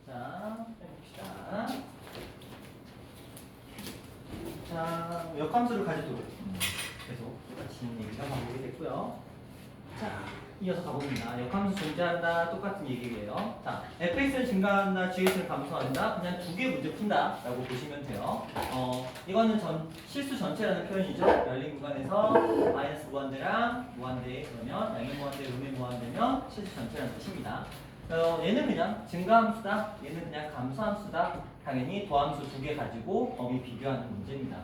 자, 해봅시다. 자, 역함수를 가지도록 계속 같이 얘기가 반복이 됐고요. 자, 이어서 가봅니다. 역함수 존재한다. 똑같은 얘기예요. 자, fx는 증가한다, gx는 감소한다. 그냥 두 개 문제 푼다 라고 보시면 돼요. 이거는 실수 전체라는 표현이죠. 열린 구간에서 마이너스 무한대랑 무한대 그러면 양의 무한대, 음의 무한대면 실수 전체라는 뜻입니다. 얘는 그냥 증가함수다. 얘는 그냥 감소함수다. 당연히 도함수 두 개 가지고 범위 비교하는 문제입니다.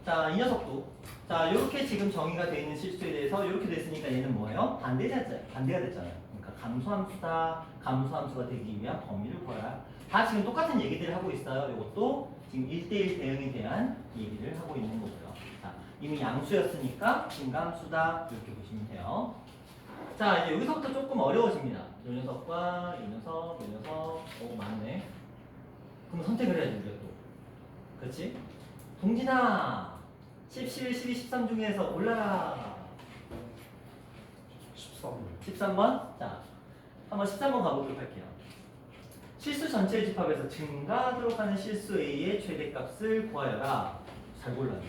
자, 이 녀석도 자, 이렇게 지금 정의가 되어 있는 실수에 대해서 이렇게 됐으니까 얘는 뭐예요? 반대가 됐잖아요. 그러니까 감소함수가 되기 위한 범위를 구하라. 다 지금 똑같은 얘기들을 하고 있어요. 이것도 지금 1대1 대응에 대한 얘기를 하고 있는 거고요. 자, 이미 양수였으니까 증가함수다. 이렇게 보시면 돼요. 자, 이제 여기서부터 조금 어려워집니다. 이 녀석과 이 녀석, 이 녀석. 많네. 그럼 선택을 해야지, 우리가 또. 그렇지? 동진아! 10, 11, 12, 13 중에서 골라라. 13번? 자, 한번 13번 가보도록 할게요. 실수 전체의 집합에서 증가하도록 하는 실수 A의 최대값을 구하여라. 잘 골랐네.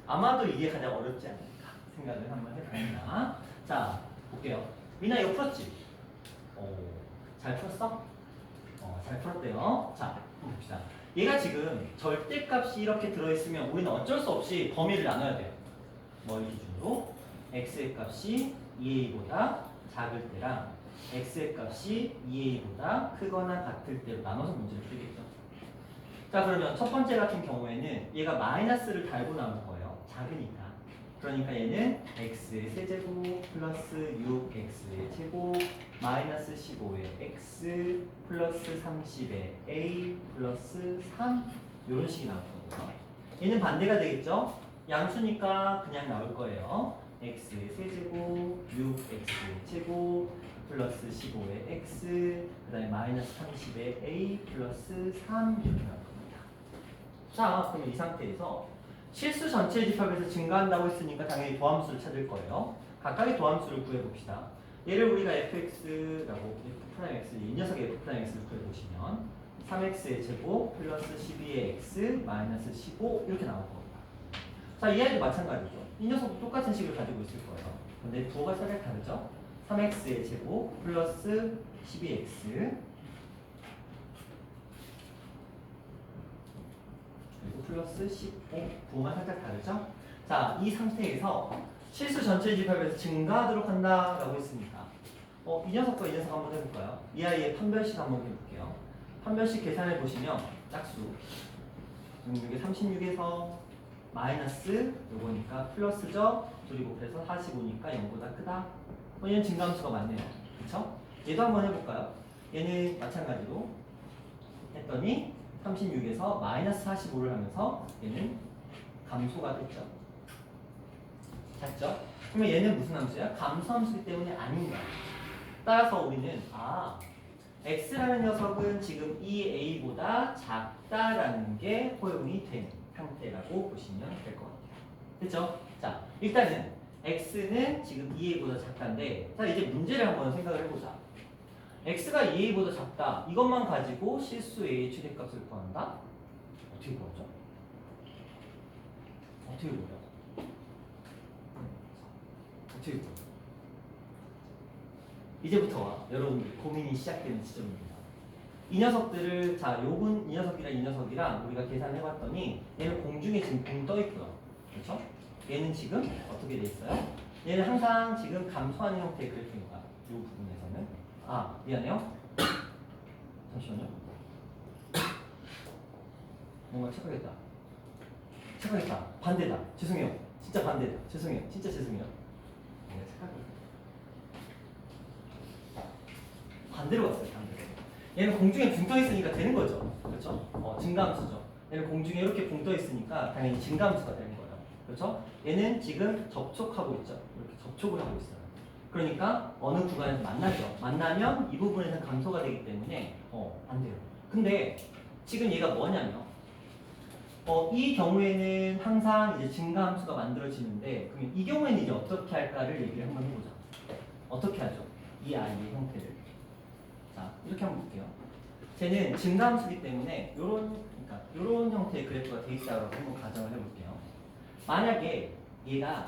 아마도 이게 가장 어렵지 않을까 생각을 한번 해봅니다. 자, 볼게요. 미나 이거 풀었지? 잘 풀었어? 잘 풀었대요. 자, 한번 봅시다. 얘가 지금 절대값이 이렇게 들어있으면 우리는 어쩔 수 없이 범위를 나눠야 돼요. 뭘 기준으로? x의 값이 2a보다 작을 때랑 x의 값이 2a보다 크거나 같을 때로 나눠서 문제를 풀겠죠. 자, 그러면 첫 번째 같은 경우에는 얘가 마이너스를 달고 나올 거예요. 작으니까. 그러니까 얘는 x의 세제곱 플러스 6x의 제곱 마이너스 15의 x 플러스 30의 a 플러스 3 이런 식이 나올 거고요. 얘는 반대가 되겠죠? 양수니까 그냥 나올 거예요. x의 세제곱 6x의 제곱 플러스 15의 x 그 다음에 마이너스 30의 a 플러스 3 이렇게 나올 겁니다. 자, 그럼 이 상태에서 실수 전체의 집합에서 증가한다고 했으니까 당연히 도함수를 찾을 거예요. 각각의 도함수를 구해봅시다. 얘를 우리가 fx라고 f'x, 이 녀석의 f'x를 구해보시면 3x의 제곱 플러스 12의 x 마이너스 15 이렇게 나올 겁니다. 자, 이 아이도 마찬가지죠. 이 녀석도 똑같은 식을 가지고 있을 거예요. 근데 부호가 살짝 다르죠. 3x의 제곱 플러스 12x 그리고 플러스 15 부호가 살짝 다르죠? 자, 이 상태에서 실수 전체 집합에서 증가하도록 한다라고 했으니까 이 녀석과 이 녀석 한번 해볼까요? 이 아이의 판별식 한번 해볼게요. 판별식 계산해 보시면 짝수 이게 36에서 마이너스 요거니까 플러스죠? 둘이 곱해서 45니까 0보다 크다. 얘는 증가함수가 맞네요. 그쵸? 얘도 한번 해볼까요? 얘는 마찬가지로 했더니 36에서 마이너스 45를 하면서 얘는 감소가 됐죠. 됐죠? 그러면 얘는 무슨 함수야? 감소함수이기 때문에 아닌 거야. 따라서 우리는 x라는 녀석은 지금 이 a보다 작다라는 게 허용이 된 상태라고 보시면 될 것 같아요. 됐죠? 자, 일단은 x는 지금 2a보다 작다인데 자, 이제 문제를 한번 생각을 해보자. x가 2a보다 작다. 이것만 가지고 실수 a의 최대값을 구한다? 어떻게 구하죠? 어떻게 구해요? 어떻게 구해요? 이제부터가 여러분들 고민이 시작되는 지점입니다. 이 녀석들을 이 녀석이랑 이 녀석이랑 우리가 계산해봤더니 얘는 공중에 지금 붕 떠 있고요. 그렇죠? 얘는 지금 어떻게 돼 있어요? 얘는 항상 지금 감소하는 형태의 그래프인 거야. 이 부분에서는. 미안해요. 잠시만요. 뭔가 착각했다. 반대다. 죄송해요. 진짜 반대다. 죄송해요. 진짜 죄송해요. 내가 착각했다. 반대로 갔어요. 반대로. 얘는 공중에 붕 떠 있으니까 되는 거죠. 그렇죠? 증가함수죠. 얘는 공중에 이렇게 붕 떠 있으니까 당연히 증가함수가 되는 거예요. 그렇죠? 얘는 지금 접촉하고 있죠. 이렇게 접촉을 하고 있어요. 그러니까 어느 구간에서 만나죠. 만나면 이 부분에서는 감소가 되기 때문에 안 돼요. 근데 지금 얘가 뭐냐면 이 경우에는 항상 이제 증가함수가 만들어지는데 그러면 이 경우에는 이제 어떻게 할까를 얘기를 한번 해보자. 어떻게 하죠? 이 아이의 형태를 자, 이렇게 한번 볼게요. 쟤는 증가함수기 때문에 요런 형태의 그래프가 돼 있다고 한번 가정을 해볼게요. 만약에 얘가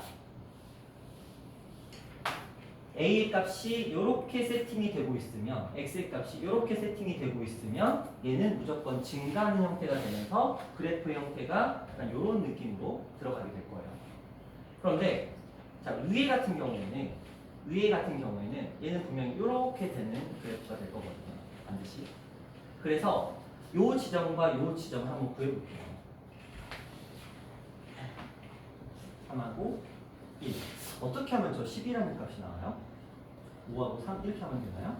A의 값이 이렇게 세팅이 되고 있으면 X의 값이 이렇게 세팅이 되고 있으면 얘는 무조건 증가하는 형태가 되면서 그래프 형태가 약간 이런 느낌으로 들어가게 될 거예요. 그런데 자, 위에 같은 경우에는 얘는 분명히 이렇게 되는 그래프가 될 거거든요. 반드시. 그래서 요 지점과 요 지점을 한번 구해볼게요. 3하고 1. 어떻게 하면 저 10이라는 값이 나와요? 5하고 3 이렇게 하면 되나요?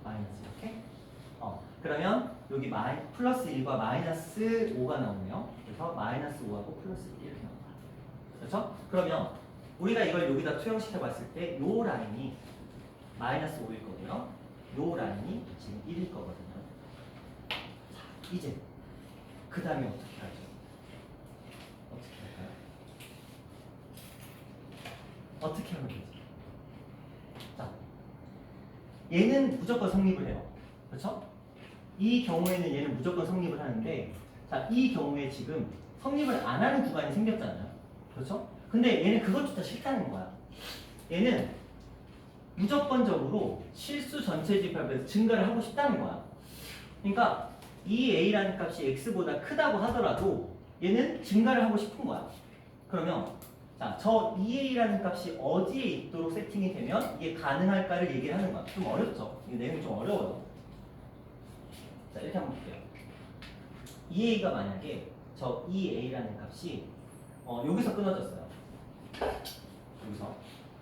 마이너스 이렇게? 그러면 여기 플러스 1과 마이너스 5가 나오네요. 그래서 마이너스 5하고 플러스 1 이렇게 나온다. 그렇죠? 그러면 우리가 이걸 여기다 투영시켜 봤을 때 요 라인이 마이너스 5일 거고요. 요 라인이 지금 1일 거거든요. 자, 이제 그 다음에 어떻게 하죠? 어떻게 할까요? 어떻게 하면 되지? 자, 얘는 무조건 성립을 해요. 그렇죠? 이 경우에는 얘는 무조건 성립을 하는데, 자, 이 경우에 지금 성립을 안 하는 구간이 생겼잖아요. 그렇죠? 근데 얘는 그것조차 싫다는 거야. 얘는 무조건적으로 실수 전체 집합에서 증가를 하고 싶다는 거야. 그러니까 이 a라는 값이 x보다 크다고 하더라도 얘는 증가를 하고 싶은 거야. 그러면 자, 저 2a라는 값이 어디에 있도록 세팅이 되면 이게 가능할까를 얘기를 하는 거야. 좀 어렵죠? 이 내용이 좀 어려워요. 자, 이렇게 한번 볼게요. 2a가 만약에 저 2a라는 값이 여기서 끊어졌어요. 여기서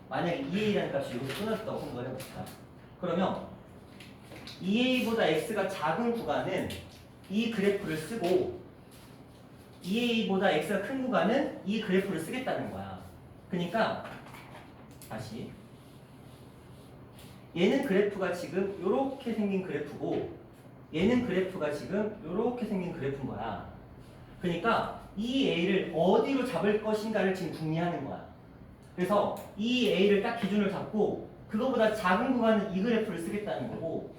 만약에 2a라는 값이 여기서 끊어졌다고 생각을 해봅시다. 그러면 2a보다 x가 작은 구간은 이 그래프를 쓰고 2a보다 x가 큰 구간은 이 그래프를 쓰겠다는 거야. 그러니까 다시 얘는 그래프가 지금 이렇게 생긴 그래프고 얘는 그래프가 지금 이렇게 생긴 그래프인 거야. 그러니까 이 a를 어디로 잡을 것인가를 지금 궁리하는 거야. 그래서 이 a를 딱 기준을 잡고 그거보다 작은 구간은 이 그래프를 쓰겠다는 거고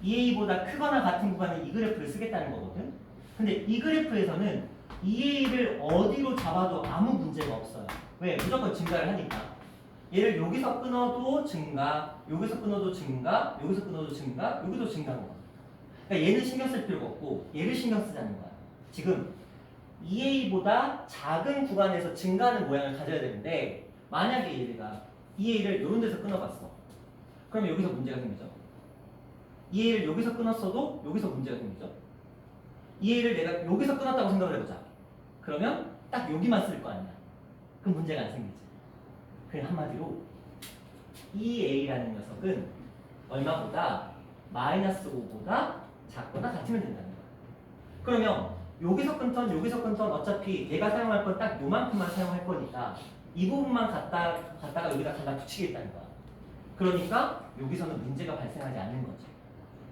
2a보다 크거나 같은 구간은 이 그래프를 쓰겠다는 거거든. 근데 이 그래프에서는 2a를 어디로 잡아도 아무 문제가 없어요. 왜? 무조건 증가를 하니까. 얘를 여기서 끊어도 증가, 여기서 끊어도 증가, 여기서 끊어도 증가, 여기도 증가인 거야. 그러니까 얘는 신경 쓸 필요가 없고 얘를 신경 쓰자는 거야. 지금 2a보다 작은 구간에서 증가하는 모양을 가져야 되는데 만약에 얘가 2a를 이런 데서 끊어봤어. 그러면 여기서 문제가 생기죠. 2a를 여기서 끊었어도 여기서 문제가 생기죠. 2a를 내가 여기서 끊었다고 생각을 해보자. 그러면 딱 여기만 쓸 거 아니야. 그럼 문제가 안 생기지. 그냥 한마디로 2a라는 녀석은 얼마보다 마이너스 5보다 작거나 같으면 된다는 거야. 그러면 여기서 끊던 어차피 얘가 사용할 건 딱 요만큼만 사용할 거니까 이 부분만 갖다가 여기다 갖다 붙이겠다는 거야. 그러니까 여기서는 문제가 발생하지 않는 거죠.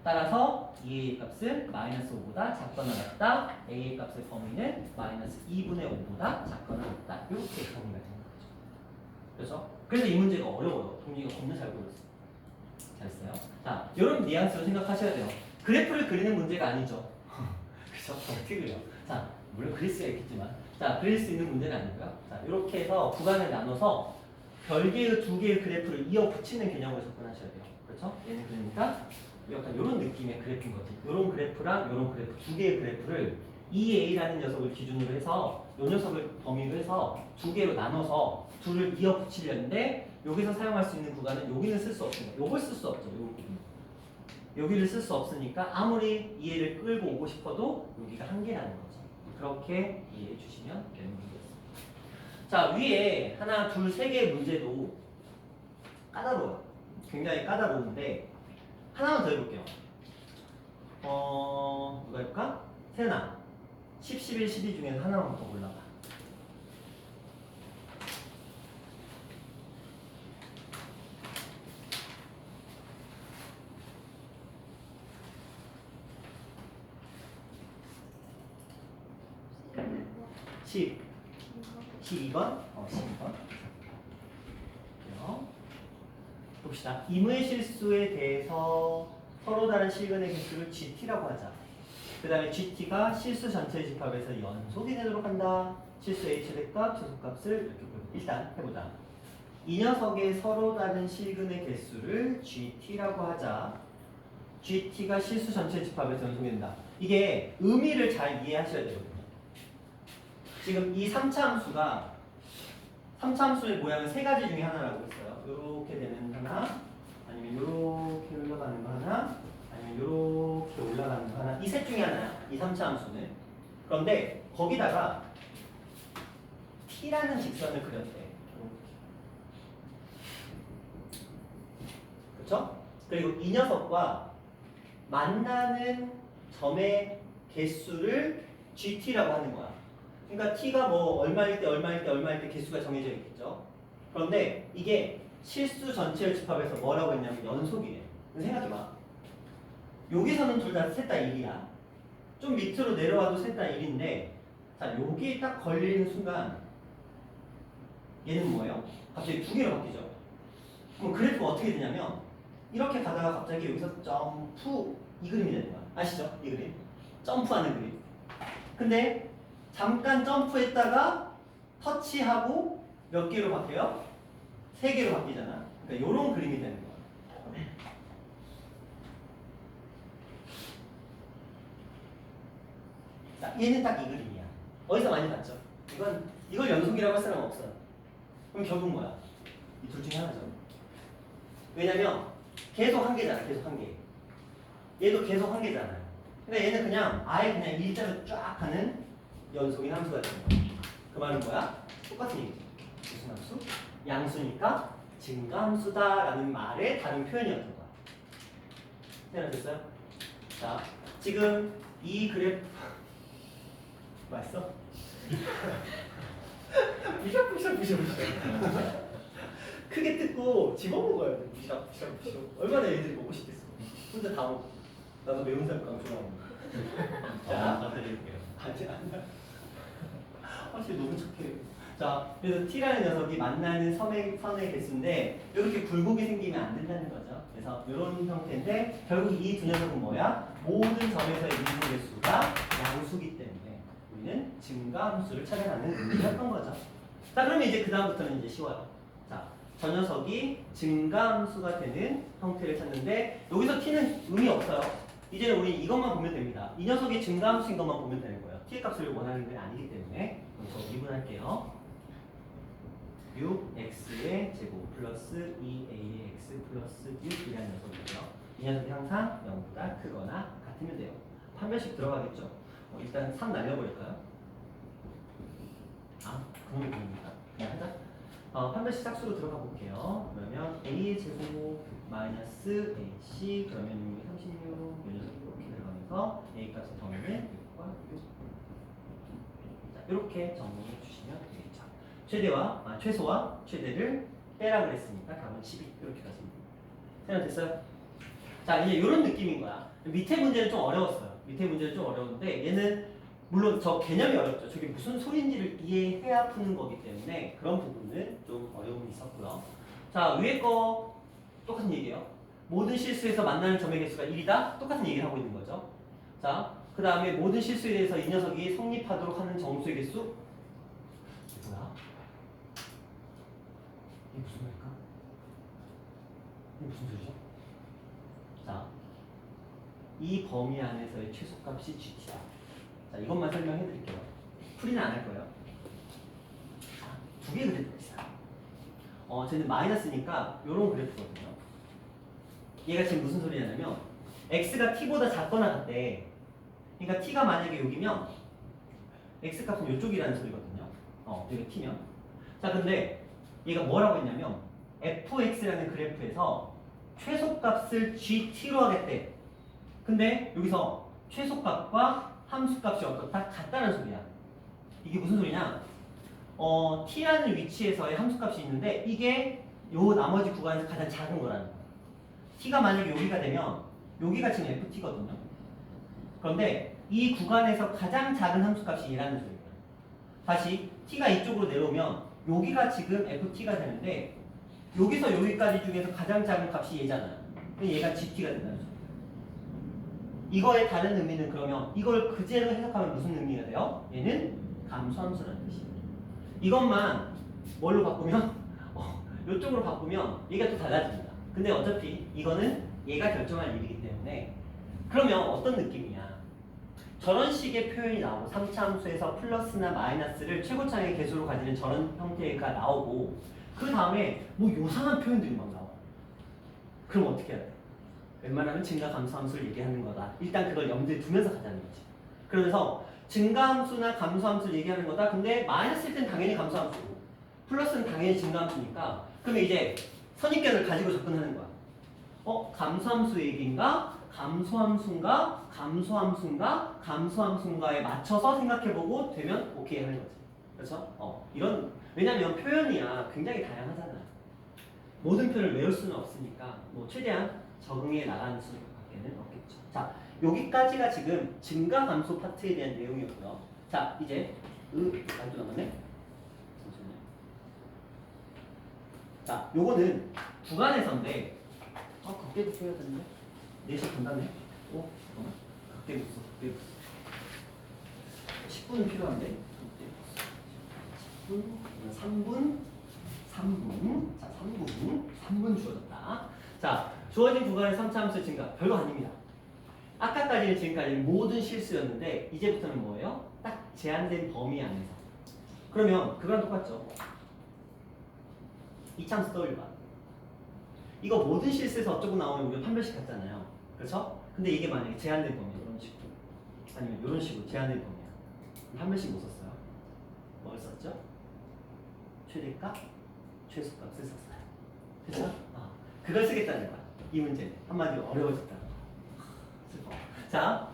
따라서 2a의 값은 마이너스 5보다 작거나 같다. a의 값의 범위는 마이너스 2분의 5보다 작거나 같다. 이렇게 범위가 되는 거죠. 그렇죠? 그래서 이 문제가 어려워요. 동기가 겁나 잘 보였어요. 잘했어요. 자, 이런 뉘앙스로 생각하셔야 돼요. 그래프를 그리는 문제가 아니죠. 그렇죠? 어떻게 그려? 자, 물론 그릴 수가 있겠지만, 자, 그릴 수 있는 문제는 아니고요. 자, 이렇게 해서 구간을 나눠서 별개의 두 개의 그래프를 이어 붙이는 개념으로 접근하셔야 돼요. 그렇죠? 얘는 그러니까 약간 이런 느낌의 그래프인 거지. 이런 그래프랑 이런 그래프 두 개의 그래프를 2a라는 녀석을 기준으로 해서 이 녀석을 범위로 해서 두 개로 나눠서 둘을 이어 붙이려는데 여기서 사용할 수 있는 구간은 여기는 쓸 수 없습니다. 요걸 쓸 수 없죠. 여기를 쓸 수 없으니까 아무리 2a를 끌고 오고 싶어도 여기가 한계라는 거죠. 그렇게 이해해 주시면 되는 문제였습니다. 자, 위에 하나, 둘, 세 개의 문제도 까다로워요. 굉장히 까다로운데 하나만 더 해볼게요. 누가 해볼까? 세나 10, 11, 12 중에서 하나만 더 골라봐. (10) 12번? 12번. 봅시다. 임의 실수에 대해서 서로 다른 실근의 개수를 GT라고 하자. 그 다음에 GT가 실수 전체 집합에서 연속이 되도록 한다. 실수 A 최대값, 최소값을 이렇게 일단 해보자. 이 녀석의 서로 다른 실근의 개수를 GT라고 하자. GT가 실수 전체 집합에서 연속이 된다. 이게 의미를 잘 이해하셔야 되거든요. 지금 이 3차 함수가 3차 함수의 모양은 세 가지 중에 하나라고 했어요. 이렇게 되는 하나, 아니면 이렇게 올라가는 거 하나, 아니면 이렇게 올라가는 거 하나. 이 셋 중에 하나야. 이 3차 함수는. 그런데 거기다가 T라는 직선을 그렸대. 그렇죠? 그리고 이 녀석과 만나는 점의 개수를 GT라고 하는 거야. 그러니까 T가 뭐 얼마일 때 얼마일 때 얼마일 때 개수가 정해져 있겠죠. 그런데 이게 실수 전체를 집합해서 뭐라고 했냐면 연속이에요. 생각해봐. 여기서는 둘 다 셋 다 1이야. 좀 밑으로 내려와도 셋 다 1인데 자 여기에 딱 걸리는 순간 얘는 뭐예요? 갑자기 두 개로 바뀌죠. 그럼 그래프가 어떻게 되냐면 이렇게 가다가 갑자기 여기서 점프 이 그림이 되는 거야. 아시죠? 이 그림. 점프하는 그림. 근데 잠깐 점프했다가 터치하고 몇 개로 바뀌어요? 세 개로 바뀌잖아. 그러니까 이런 그림이 되는 거야. 자, 얘는 딱 이 그림이야. 어디서 많이 봤죠? 이걸 연속이라고 할 사람은 없어요. 그럼 결국 뭐야? 이 둘 중에 하나죠. 왜냐면 계속 한 개잖아. 계속 한 개. 얘도 계속 한 개잖아요. 근데 얘는 그냥 아예 그냥 일자로 쫙 하는 연속인 함수가 되는 거야. 그 말은 뭐야? 똑같은 얘기지. 무슨 함수? 양수니까 증가함수다라는 말의 다른 표현이었던 거야. 생각됐어요? 자, 지금 이 그래프 맛있어? 부셔. 크게 뜯고 집어먹어야 돼. 부셔. 얼마나 애들이 먹고 싶겠어. 혼자 다 먹고. 나도 매운 쌀국수 좋아하는데. 자, 부탁드릴게요. 아직 안 나. 확실히 너무 착해. 자, 그래서 T라는 녀석이 만나는 선의 개수인데 이렇게 굴곡이 생기면 안 된다는 거죠. 그래서 이런 형태인데 결국 이 두 녀석은 뭐야? 모든 점에서의 인수 개수가 양수기 때문에 우리는 증가함수를 찾아가는 의미였던 거죠. 자, 그러면 이제 그 다음부터는 이제 쉬워요. 자, 저 녀석이 증가함수가 되는 형태를 찾는데 여기서 T는 의미 없어요. 이제는 우리 이것만 보면 됩니다. 이 녀석이 증가함수인 것만 보면 되는 거예요. T의 값을 원하는 게 아니기 때문에 그래서 미분할게요. 6x의 제곱 플러스 2a의 x 플러스 6이라는 녀석이고요. 이 녀석이 항상 0보다 크거나 같으면 돼요. 판별식 들어가겠죠. 일단 3 날려버릴까요? 그놈이 보입니다. 그냥 하자. 판별식 짝수로 들어가 볼게요. 그러면 a의 제곱 마이너스 ac 그러면 36 이 녀석이 이렇게 들어가면서 a 값의 정의는 6과 6. 자, 이렇게 정리해 주시면 되겠죠. 최소와 최대를 빼라 그랬으니까 답은 12 이렇게 가시면 됩니다. 생각됐어요? 자, 이제 이런 느낌인 거야. 밑에 문제는 좀 어려웠어요. 밑에 문제는 좀 어려운데 얘는 물론 저 개념이 어렵죠. 저게 무슨 소리인지를 이해해야 푸는 거기 때문에 그런 부분은 좀 어려움이 있었고요. 자, 위에 거 똑같은 얘기예요. 모든 실수에서 만나는 점의 개수가 1이다? 똑같은 얘기를 하고 있는 거죠. 자, 그 다음에 모든 실수에 대해서 이 녀석이 성립하도록 하는 정수의 개수? 뭐야? 이게 무슨 말일까? 이게 무슨 소리죠? 자, 이 범위 안에서의 최소값이 GT다. 자, 이것만 설명해 드릴게요. 풀이는 안 할 거예요. 두 개의 그래프가 있어요. 쟤는 마이너스니까 이런 그래프거든요. 얘가 지금 무슨 소리냐면 x가 t보다 작거나 같대. 그러니까 t가 만약에 여기면 x 값은 이쪽이라는 소리거든요. 여기 t면. 자, 근데 얘가 뭐라고 했냐면 fx라는 그래프에서 최소값을 gt로 하겠대. 근데 여기서 최소값과 함수값이 어떻다? 같다는 소리야. 이게 무슨 소리냐? t라는 위치에서의 함수값이 있는데 이게 요 나머지 구간에서 가장 작은 거라는 거야. t가 만약에 여기가 되면 여기가 지금 ft거든요. 그런데 이 구간에서 가장 작은 함수값이 얘라는 소리예요. 다시 t가 이쪽으로 내려오면 여기가 지금 ft가 되는데 여기서 여기까지 중에서 가장 작은 값이 얘잖아요. 그럼 얘가 gt가 된다는 소리예요. 이거의 다른 의미는 그러면 이걸 그대로 해석하면 무슨 의미가 돼요? 얘는 감소함수라는 뜻이에요. 이것만 뭘로 바꾸면 이쪽으로 바꾸면 얘가 또 달라집니다. 근데 어차피 이거는 얘가 결정할 일이기 때문에 그러면 어떤 느낌이야? 저런 식의 표현이 나오고 3차 함수에서 플러스나 마이너스를 최고차의 개수로 가지는 저런 형태가 나오고 그 다음에 뭐 요상한 표현들이 막 나와. 그럼 어떻게 해야 돼? 웬만하면 증가 감소 함수를 얘기하는 거다. 일단 그걸 염두에 두면서 가자는 거지. 그러면서 증가 함수나 감소 함수를 얘기하는 거다. 근데 마이너스일 땐 당연히 감소 함수고 플러스는 당연히 증가 함수니까 그러면 이제 선입견을 가지고 접근하는 거야. 감소함수 얘기인가? 감소함수인가? 감소함수인가? 감소함수인가에 맞춰서 생각해보고 되면 오케이 하는 거지. 그렇죠? 왜냐면 표현이야 굉장히 다양하잖아. 모든 표현을 외울 수는 없으니까 뭐 최대한 적응해 나가는 수밖에는 없겠죠. 자, 여기까지가 지금 증가 감소 파트에 대한 내용이었고요. 자, 이제 말도 남았네. 잠시만요. 자, 요거는 구간에서인데 극대도 써야 되는데 4시 간다네. 극대 없어. 극대 없어. 10분은 필요한데 극대 없어. 10분, 3분. 자, 3분 주어졌다. 자, 주어진 구간의 3차 함수 증가 별거 아닙니다. 아까까지는 지금까지는 모든 실수였는데 이제부터는 뭐예요? 딱 제한된 범위 안에서. 그러면 그거랑 똑같죠. 2차 함수 떠올려봐. 이거 모든 실수에서 어쩌고 나오면 우리가 판별식 했잖아요. 그렇죠? 근데 이게 만약에 제한된 범위 이런 식으로 아니면 이런 식으로 제한된 범위야. 판별식 못 썼어요. 뭘 썼죠? 최대값, 최소값을 썼어요. 그렇죠? 그걸 쓰겠다는 거야. 이 문제 한마디로 어려워졌다. 슬퍼. 자,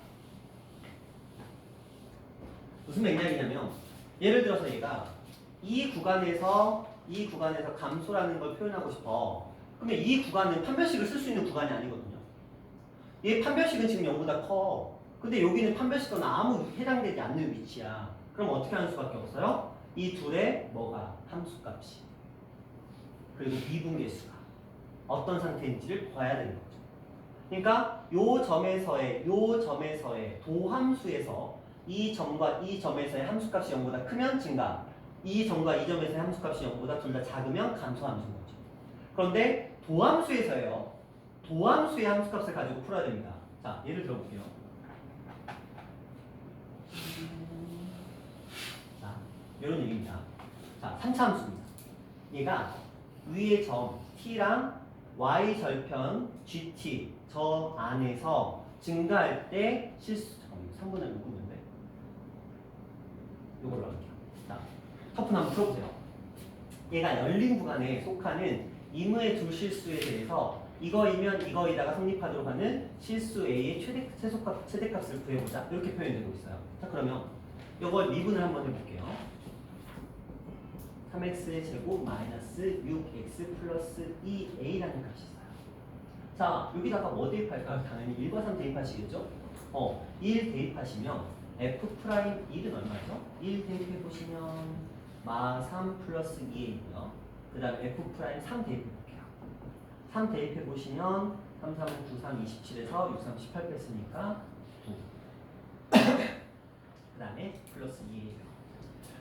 무슨 맥락이냐면 예를 들어서 얘가 이 구간에서 감소라는 걸 표현하고 싶어. 그러면 이 구간은 판별식을 쓸 수 있는 구간이 아니거든요. 얘 판별식은 지금 0보다 커. 근데 여기는 판별식과는 아무 해당되지 않는 위치야. 그럼 어떻게 하는 수밖에 없어요? 이 둘의 뭐가? 함수값이. 그리고 미분계수가 어떤 상태인지를 봐야 되는 거죠. 그러니까 요 점에서의 도함수에서 이 점과 이 점에서의 함수값이 0보다 크면 증가, 이 점과 이 점에서의 함수값이 0보다 둘 다 작으면 감소함수인 거죠. 그런데 도함수에서요. 도함수의 함수값을 가지고 풀어야 됩니다. 자, 예를 들어볼게요. 자, 이런 얘기입니다. 자, 3차 함수입니다. 얘가 위의 점 t랑 y 절편 gt 저 안에서 증가할 때 실수. 잠깐만요. 3분의 6인데 이걸로 할게요. 자, 터프 한번 풀어보세요. 얘가 열린 구간에 속하는 임의의 두 실수에 대해서 이거이면 이거이다가 성립하도록 하는 실수 A의 최대값을 구해보자. 이렇게 표현되고 있어요. 자, 그러면 이걸 미분을 한번 해볼게요. 3x의 제곱 마이너스 6x 플러스 2a라는 값이 있어요. 자, 여기다가 뭐 대입할까요? 당연히 1과 3 대입하시겠죠? 1 대입하시면 f'1은 얼마죠? 1 대입해보시면 마3 플러스 2a고요. 그 다음에 f'3 대입해볼게요. 3 대입해보시면 3, 3, 9, 3, 27에서 6, 3, 18 뺐으니까 9. 그 다음에 플러스 2a예요.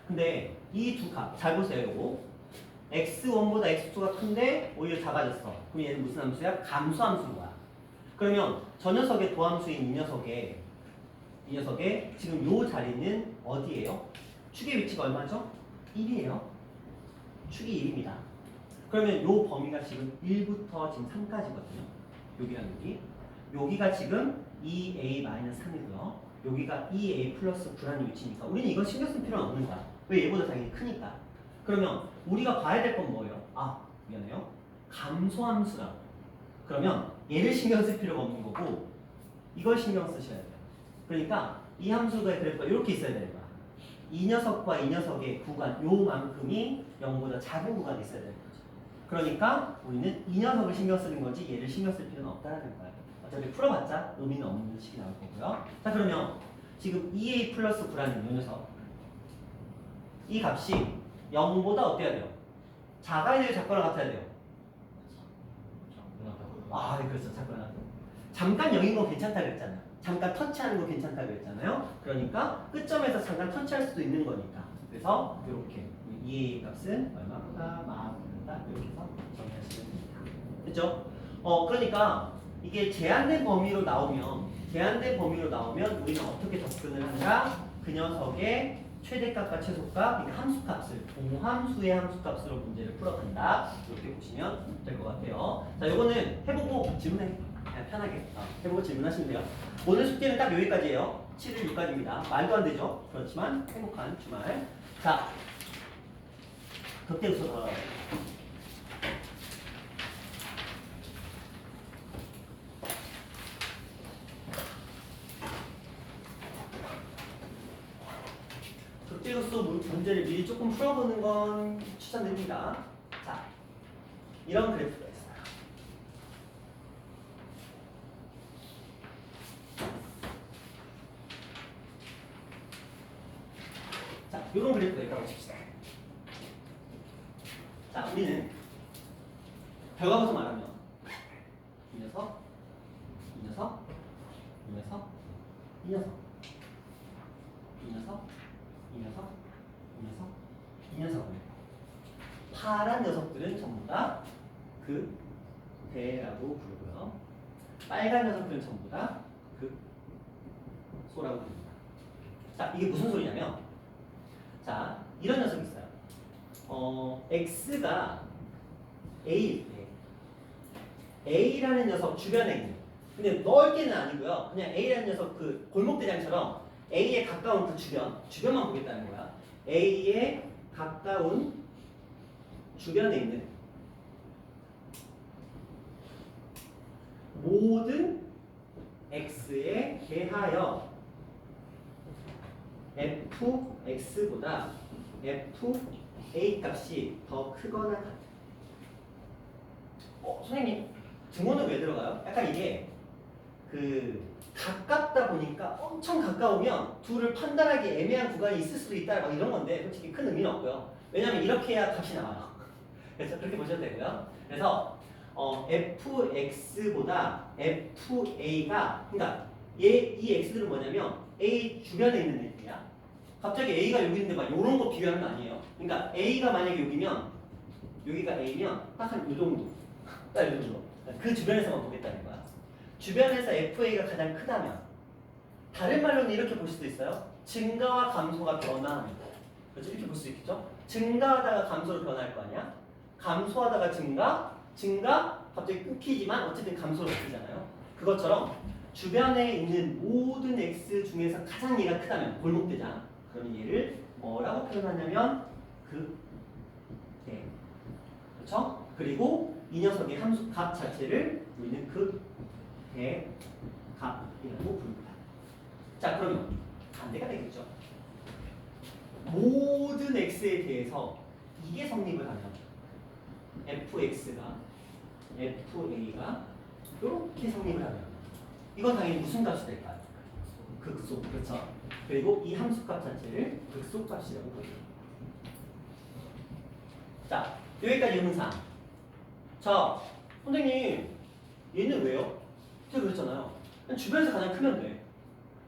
근데 이 두 값, 잘 보세요, 요거. x1보다 x2가 큰데 오히려 작아졌어. 그럼 얘는 무슨 함수야? 감소함수인 거야. 그러면 저 녀석의 도함수인 이 녀석의 지금 요 자리는 어디예요? 축의 위치가 얼마죠? 1이에요. 축이 1입니다. 그러면 요 범위가 지금 1부터 지금 3까지거든요. 여기랑 여기가 지금 2a-3이고요. 여기가 2a 플러스 9라는 위치니까 우리는 이거 신경 쓸 필요는 없는 거야. 왜 얘보다 당연히 크니까. 그러면 우리가 봐야 될 건 뭐예요? 미안해요. 감소함수라고. 그러면 얘를 신경 쓸 필요가 없는 거고 이걸 신경 쓰셔야 돼요. 그러니까 이 함수가 그래프가 이렇게 있어야 되는 거야. 이 녀석과 이 녀석의 구간 요만큼이 0보다 작은 구간이 있어야 되는 거죠. 그러니까 우리는 이 녀석을 신경 쓰는 거지 얘를 신경 쓸 필요는 없다는 거예요. 어차피 풀어봤자 의미는 없는 식이 나올 거고요. 자, 그러면 지금 2a 플러스 9라는 이 녀석 이 값이 0보다 어때야 돼요? 작아야 돼요? 작거나 같아야 돼요? 네, 그렇죠. 작거나 같아요. 잠깐 0인 건 괜찮다 그랬잖아. 잠깐 터치하는 거 괜찮다고 했잖아요. 그러니까 끝점에서 잠깐 터치할 수도 있는 거니까. 그래서 이렇게 2a 값은 얼마보다 마보다 이렇게 해서 정리하시면 됩니다. 됐죠? 그러니까 이게 제한된 범위로 나오면 우리는 어떻게 접근을 하는가? 그 녀석의 최대값과 최소값, 그러니까 함수값을 공함수의 함수값으로 문제를 풀어간다. 이렇게 보시면 될 것 같아요. 자, 요거는 해보고 질문해. 그냥 편하게 해보고 질문하시면 돼요. 오늘 숙제는 딱 여기까지예요. 7일 6까지입니다. 말도 안 되죠? 그렇지만 행복한 주말. 자, 덧대서 더. 적재로서 문제를 미리 조금 풀어보는 건 추천드립니다. 자, 이런 그래프가 있어요. 자, 이런 그래프가 있다고 칩시다. 자, 우리는 결과부터 말하면 이 녀석, 이 녀석, 이 녀석, 이 녀석, 이 녀석, 이 녀석, 이 녀석, 이 녀석을 파란 녀석들은 전부 다 극대라고 부르고요. 빨간 녀석들은 전부 다 극소라고 부릅니다. 자, 이게 무슨 소리냐면, 자, 이런 녀석이 있어요. x가 a일 때 a라는 녀석 주변에 있는, 근데 넓게는 아니고요. 그냥 a라는 녀석 그 골목대장처럼 a에 가까운 그 주변만 보겠다는 거야. a에 가까운 주변에 있는 모든 x에 대하여 fx보다 fa 값이 더 크거나 같다. 선생님, 등호는 왜 들어가요? 약간 이게 가깝다 보니까 엄청 가까우면 둘을 판단하기 애매한 구간이 있을 수도 있다, 막 이런 건데 솔직히 큰 의미는 없고요. 왜냐면 이렇게 해야 값이 나와요. 그래서 그렇게 보셔도 되고요. 그래서 fx보다 fa가, 그러니까 이 x들은 뭐냐면 a 주변에 있는 애들이야. 갑자기 a가 여기 있는데 막 이런 거 비교하는 거 아니에요. 그러니까 a가 만약에 여기면, 여기가 a면 딱 한 이 정도, 딱 이 정도. 그 주변에서만 보겠다는 거야. 주변에서 fa가 가장 크다면, 다른 말로는 이렇게 볼 수도 있어요. 증가와 감소가 변화합니다. 그렇죠? 이렇게 볼 수 있겠죠? 증가하다가 감소로 변할 거 아니야? 감소하다가 증가, 갑자기 끊기지만 어쨌든 감소로 바뀌잖아요. 그것처럼 주변에 있는 모든 x 중에서 가장 얘가 크다면, 골목대장, 그러면 얘를 뭐라고 표현하냐면 극대. 그렇죠? 그리고 이 녀석의 함수 값 자체를 우리는 극대값이라고 부릅니다. 자, 그러면 반대가 되겠죠. 모든 x에 대해서 이게 성립을 하면 fx가 fa가 이렇게 성립을 하면 이건 당연히 무슨 값이 될까요? 극소. 그렇죠? 그리고 이 함수값 자체를 극소값이라고 부릅니다. 자, 여기까지 의문사항. 자, 선생님, 얘는 왜요? 제가 그랬잖아요. 주변에서 가장 크면 돼.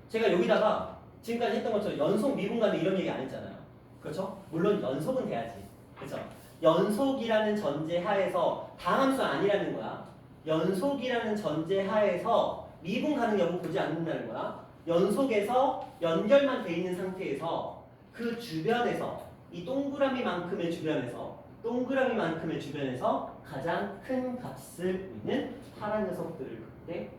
제가 여기다가 지금까지 했던 것처럼 연속 미분간데 이런 얘기 안 했잖아요. 그렇죠? 물론 연속은 돼야지. 그렇죠? 연속이라는 전제 하에서 다함수 아니라는 거야. 연속이라는 전제 하에서 미분 가능 여부 보지 않는다는 거야. 연속에서 연결만 돼 있는 상태에서 그 주변에서, 이 동그라미만큼의 주변에서 가장 큰 값을 우리는 파란 녀석들을 극대,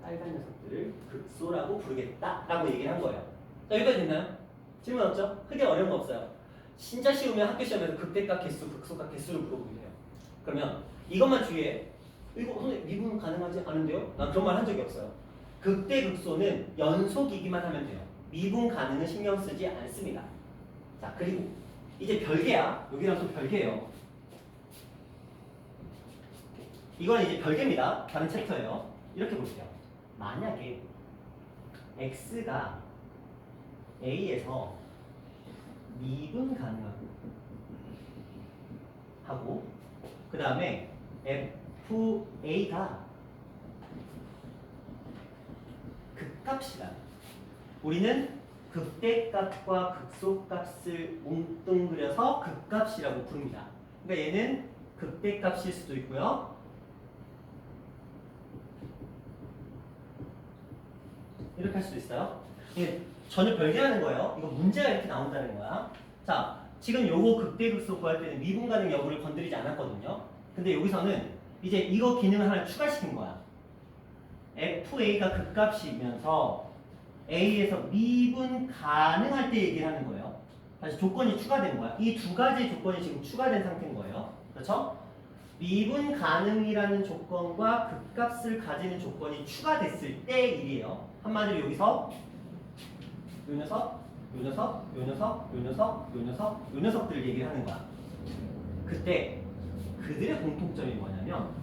빨간 녀석들을 극소라고 부르겠다라고 얘기를 한 거예요. 자, 여기까지 됐나요? 질문 없죠? 크게 어려운 거 없어요. 진짜 쉬우면 학교 시험에서 극대값 개수, 극소값 개수를 물어보게 돼요. 그러면 이것만 주의해. 이거 선생님 미분 가능하지 않은데요? 난 그런 말 한 적이 없어요. 극대 극소는 연속이기만 하면 돼요. 미분 가능은 신경 쓰지 않습니다. 자, 그리고 이제 별개야. 여기랑 또 별개예요. 이건 이제 별개입니다. 다른 챕터예요. 이렇게 볼게요. 만약에 x가 a에서 미분 가능하고 그 다음에 fa가 극값이다. 우리는 극대값과 극소값을 뭉뚱그려서 극값이라고 부릅니다. 그러니까 얘는 극대값일 수도 있고요. 이렇게 할 수도 있어요. 이게 전혀 별개하는 거예요. 이거 문제가 이렇게 나온다는 거야. 자, 지금 요거 극대극소 구할 때는 미분 가능 여부를 건드리지 않았거든요. 근데 여기서는 이제 이거 기능을 하나 추가시킨 거야. FA가 극값이면서 A에서 미분 가능할 때 얘기를 하는 거예요. 다시 조건이 추가된 거야. 이 두 가지 조건이 지금 추가된 상태인 거예요. 그렇죠? 미분 가능이라는 조건과 극값을 가지는 조건이 추가됐을 때 일이에요. 한마디로 여기서 요 녀석, 요 녀석, 요 녀석, 요 녀석, 요 녀석, 요 녀석들을 얘기를 하는 거야. 그때 그들의 공통점이 뭐냐면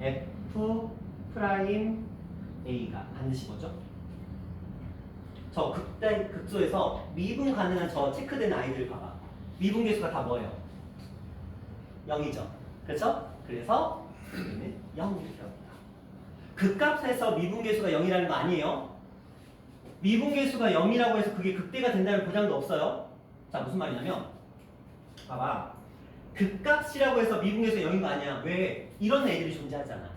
F 프라임 A가 반드시 뭐죠? 저 극소에서 미분 가능한 저 체크된 아이들 봐봐. 미분 계수가 다 뭐예요? 0이죠. 그렇죠? 그래서 얘는 0 이렇게 합니다. 극값에서 미분 계수가 0이라는 거 아니에요. 미분 계수가 0이라고 해서 그게 극대가 된다는 보장도 없어요. 자, 무슨 말이냐면 봐봐. 극값이라고 해서 미분 계수가 0인 거 아니야. 왜? 이런 애들이 존재하잖아.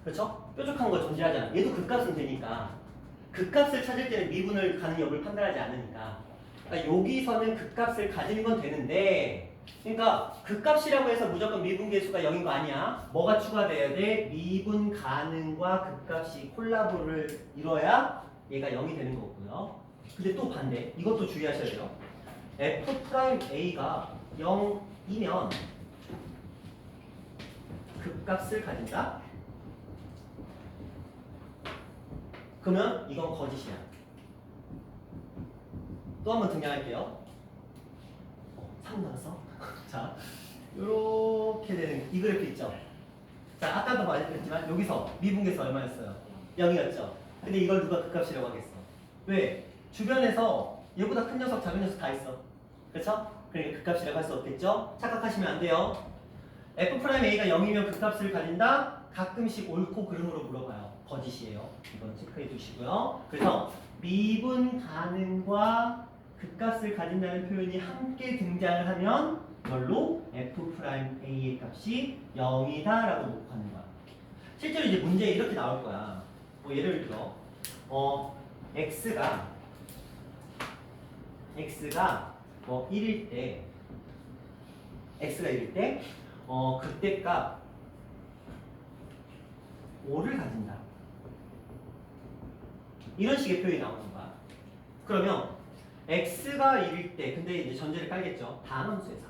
그렇죠? 뾰족한 거 존재하잖아. 얘도 극값은 되니까. 극값을 찾을 때는 미분을 가능 여부를 판단하지 않으니까. 그러니까 여기서는 극값을 가지는 건 되는데, 그러니까 극값이라고 해서 무조건 미분 계수가 0인 거 아니야. 뭐가 추가돼야 돼? 미분 가능과 극값이 콜라보를 이뤄야 얘가 0이 되는 거고요. 근데 또 반대. 이것도 주의하셔야 돼요. F 프라임 A가 0이면 극값을 가진다. 그러면 이건 거짓이야. 또 한 번 등장할게요. 3 나왔어? 자, 요렇게 되는 이 그래프 있죠? 자, 아까도 말했지만 여기서 미분계수 얼마였어요? 0이었죠? 근데 이걸 누가 극값이라고 하겠어? 왜? 주변에서 얘보다 큰 녀석, 작은 녀석 다 있어. 그렇죠? 그러니까 극값이라고 할 수 없겠죠? 착각하시면 안 돼요. F'A가 0이면 극값을 가진다? 가끔씩 옳고 그름으로 물어봐요. 거짓이에요. 이건 체크해 주시고요. 그래서 미분 가능과 극값을 가진다는 표현이 함께 등장을 하면 이걸로 F'A의 값이 0이다 라고 놓고 하는 거야. 실제로 이제 문제에 이렇게 나올 거야. 뭐 예를 들어 X가 뭐 1일 때 X가 1일 때 극대값 5를 가진다. 이런 식의 표현이 나오는 거야. 그러면 x가 1일 때, 근데 이제 전제를 깔겠죠. 다음 함수에서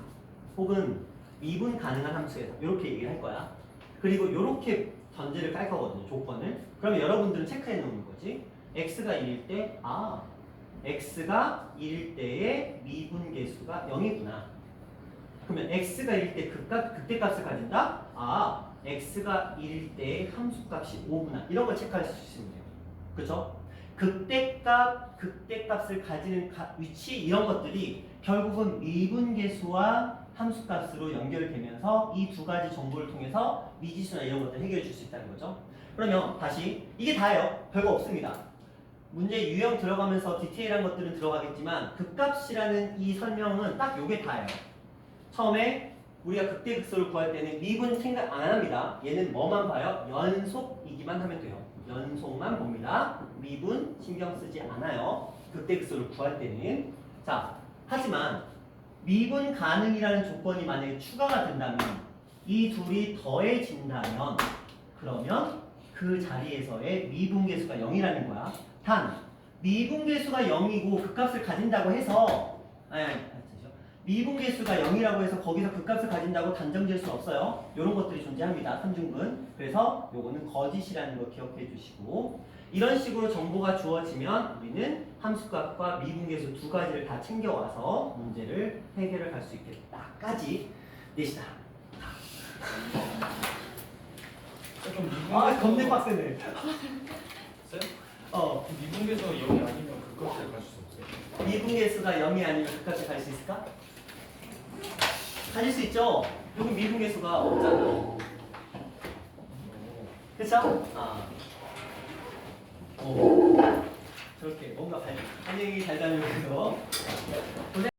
혹은 미분 가능한 함수에서 이렇게 얘기를 할 거야. 그리고 이렇게 전제를 깔 거거든요. 조건을. 그러면 여러분들은 체크해 놓는 거지. x가 1일 때, x가 1일 때의 미분 계수가 0이구나. 그러면 x가 1일 때 극대값을 가진다? x가 1일 때의 함수값이 5구나. 이런 걸 체크할 수 있으면 돼요. 그렇죠? 극대값을 가지는 위치 이런 것들이 결국은 미분계수와 함수값으로 연결되면서 이 두 가지 정보를 통해서 미지수나 이런 것들 해결해 줄 수 있다는 거죠. 그러면 다시 이게 다예요. 별거 없습니다. 문제 유형 들어가면서 디테일한 것들은 들어가겠지만 극값이라는 이 설명은 딱 요게 다예요. 처음에 우리가 극대극소를 구할 때는 미분 생각 안 합니다. 얘는 뭐만 봐요? 연속이기만 하면 돼요. 연속만 봅니다. 미분 신경 쓰지 않아요. 극대극소를 구할 때는. 자, 하지만 미분 가능이라는 조건이 만약에 추가가 된다면 이 둘이 더해진다면 그러면 그 자리에서의 미분계수가 0이라는 거야. 단 미분계수가 0이고 극값을 가진다고 해서 미분계수가 0이라고 해서 거기서 극값을 가진다고 단정 지을 수 없어요. 이런 것들이 존재합니다. 삼중근. 그래서 요거는 거짓이라는 거 기억해 주시고 이런 식으로 정보가 주어지면 우리는 함수값과 미분계수 두 가지를 다 챙겨와서 문제를 해결을 할 수 있겠다까지 넷이다. 겁내 빡세네. 미분계수가 0이 아니면 극값에 갈 수 없어요. 미분계수가 0이 아니면 극값에 갈 수 있을까? 가질 수 있죠. 여기 미분계수가 없잖아. 그쵸? 저렇게 뭔가 반영이 잘 다니면서